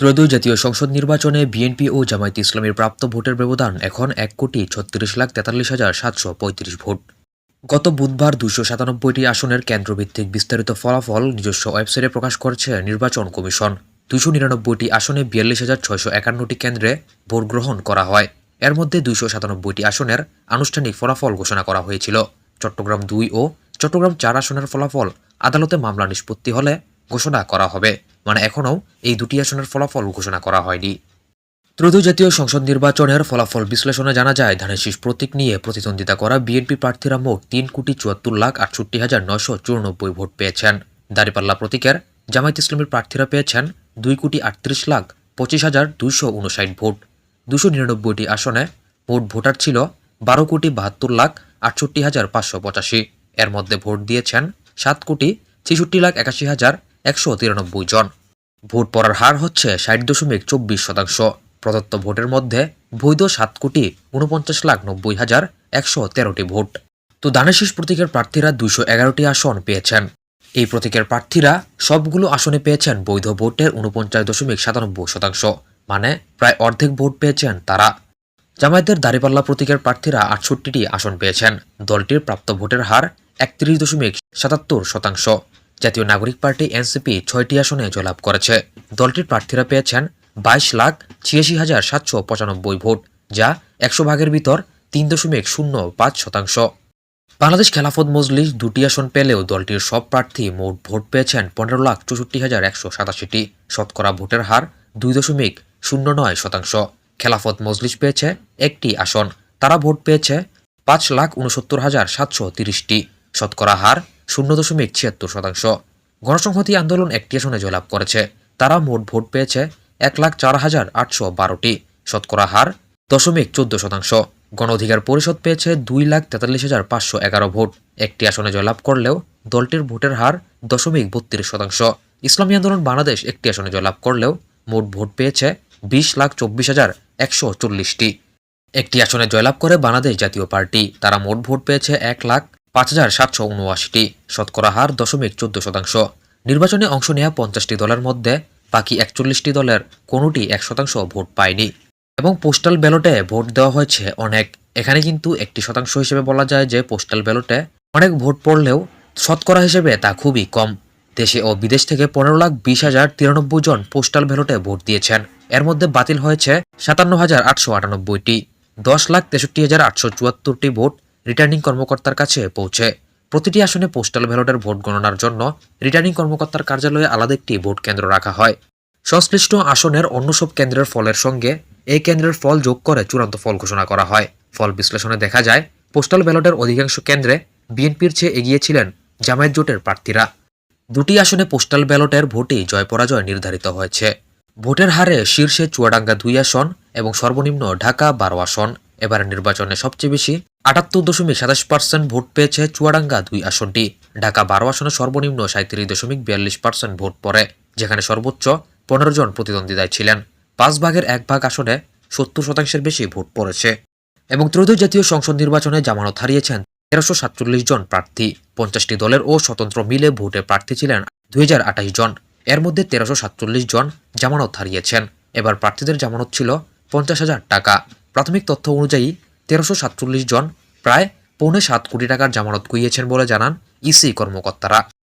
ত্রয়োদশ জাতীয় সংসদ নির্বাচনে বিএনপি ও জামায়াতে ইসলামীর প্রাপ্ত ভোটের ব্যবধান এখন ১,৩৬,৪৩,৭৩৫ ভোট। গত বুধবার ২৯৭টি আসনের কেন্দ্রভিত্তিক বিস্তারিত ফলাফল নিজস্ব ওয়েবসাইটে প্রকাশ করেছে নির্বাচন কমিশন। ২৯৯টি আসনে ৪২,৬৫১টি কেন্দ্রে ভোট গ্রহণ করা হয়। এর মধ্যে ২৯৭টি আসনের আনুষ্ঠানিক ফলাফল ঘোষণা করা হয়েছিল। চট্টগ্রাম ২ ও চট্টগ্রাম ৪ আসনের ফলাফল আদালতে মামলা নিষ্পত্তি হলে ঘোষণা করা হবে। মানে এখনও এই দুটি আসনের ফলাফল ঘোষণা করা হয়নি। ত্রয়োদশ জাতীয় সংসদ নির্বাচনের ফলাফল বিশ্লেষণে জানা যায়, ধানের শীষ প্রতীক নিয়ে প্রতিদ্বন্দ্বিতা করা বিএনপি প্রার্থীরা মোট ৩,৭৪,৬৮,৬৪ ভোট পেয়েছেন। দাঁড়িপাল্লা প্রতীকের জামায়াতে ইসলামীর প্রার্থীরা পেয়েছেন 2,38,25,259 ভোট। ২৯৯টি আসনে মোট ভোটার ছিল 12,72,68,585। এর মধ্যে ভোট দিয়েছেন 7,66,81,193 জন। ভোট পড়ার হার হচ্ছে 60.24%। প্রদত্ত ভোটের মধ্যে বৈধ 7,49,90,113টি ভোট। তো ধানের শীষ প্রতীকের প্রার্থীরা 211টি আসন পেয়েছেন। এই প্রতীকের প্রার্থীরা সবগুলো আসনে পেয়েছেন বৈধ ভোটের 49.97%, মানে প্রায় অর্ধেক ভোট পেয়েছেন তারা। জামায়াতের দাঁড়িপাল্লা প্রতীকের প্রার্থীরা 68টি আসন পেয়েছেন। দলটির প্রাপ্ত ভোটের হার 31.77%। জাতীয় নাগরিক পার্টি এনসিপি 6টি আসনে জয়লাভ করেছে। দলটির প্রার্থীরা পেয়েছেন 22,86,795 ভোট, যা 100 ভাগের ভিতর 3.05%। বাংলাদেশ খেলাফত মজলিস 2টি আসন পেলেও দলটির সব প্রার্থী মোট ভোট পেয়েছেন 15,64,187টি। শতকরা ভোটের হার 2.09%। খেলাফত মজলিস পেয়েছে 1টি আসন, তারা ভোট পেয়েছে 5,69,730টি। শতকরা হার 0.76%। গণসংহতি আন্দোলন 1টি আসনে জয়লাভ করেছে, তারা মোট ভোট পেয়েছে 1,04,812টি। শতকরা হার 0.14%। গণ অধিকার পরিষদ পেয়েছে 2,43,511 ভোট। 1টি আসনে জয়লাভ করলেও দলটির ভোটের হার 0.32%। ইসলামী আন্দোলন বাংলাদেশ 1টি আসনে জয়লাভ করলেও মোট ভোট পেয়েছে 20,24,140টি। 1টি আসনে জয়লাভ করে বাংলাদেশ জাতীয় পার্টি, তারা মোট ভোট পেয়েছে 1,05,779টি। শতকরা হার 0.14%। নির্বাচনে অংশ নেওয়া 50টি দলের মধ্যে বাকি 41টি দলের কোনোটি 1% ভোট পায়নি এবং পোস্টাল ব্যালটে ভোট দেওয়া হয়েছে অনেক। এখানে কিন্তু 1% হিসেবে বলা যায় যে পোস্টাল ব্যালটে অনেক ভোট পড়লেও শতকরা হিসেবে তা খুবই কম। দেশে ও বিদেশ থেকে 15,20,093 জন পোস্টাল ব্যালটে ভোট দিয়েছেন। এর মধ্যে বাতিল হয়েছে 57,898টি। 10,63,874টি ভোট রিটার্নিং কর্মকর্তার কাছে পৌঁছে। প্রতিটি আসনে পোস্টাল ব্যালটের ভোট গণনার জন্য রিটার্নিং কর্মকর্তার কার্যালয়ে আলাদা একটি ভোট কেন্দ্র রাখা হয়। সংশ্লিষ্ট আসনের অন্য সব কেন্দ্রের ফলের সঙ্গে এই কেন্দ্রের ফল যোগ করে চূড়ান্ত ফল ঘোষণা করা হয়। ফল বিশ্লেষণে দেখা যায়, পোস্টাল ব্যালটের অধিকাংশ কেন্দ্রে বিএনপির চেয়ে এগিয়ে ছিলেন জামায়াত জোটের প্রার্থীরা। 2টি আসনে পোস্টাল ব্যালটের ভোটই জয় পরাজয় নির্ধারিত হয়েছে। ভোটের হারে শীর্ষে চুয়াডাঙ্গা 2 আসন এবং সর্বনিম্ন ঢাকা 12 আসন। এবারের নির্বাচনে সবচেয়ে বেশি 78.27% ভোট পেয়েছে চুয়াডাঙ্গা 2 আসনটি। ঢাকা 12 আসনে সর্বনিম্ন 37.42% ভোট পড়ে, যেখানে সর্বোচ্চ 15 জন প্রতিদ্বন্দ্বিতায় ছিলেন। 5 ভাগের 1 ভাগ আসনে 70% বেশি ভোট পড়েছে। এবং ত্রয়োদশ জাতীয় সংসদ নির্বাচনে জামানত হারিয়েছেন 1347 জন প্রার্থী। 50টি দলের ও স্বতন্ত্র মিলে ভোটে প্রার্থী ছিলেন 2028 জন। এর মধ্যে 1347 জন জামানত হারিয়েছেন। এবার প্রার্থীদের জামানত ছিল 50,000 টাকা। প্রাথমিক তথ্য অনুযায়ী 1347 জন প্রায় 6.25 কোটি টাকার জামানত কুইয়েছেন বলে জানান ইসি কর্মকর্তারা।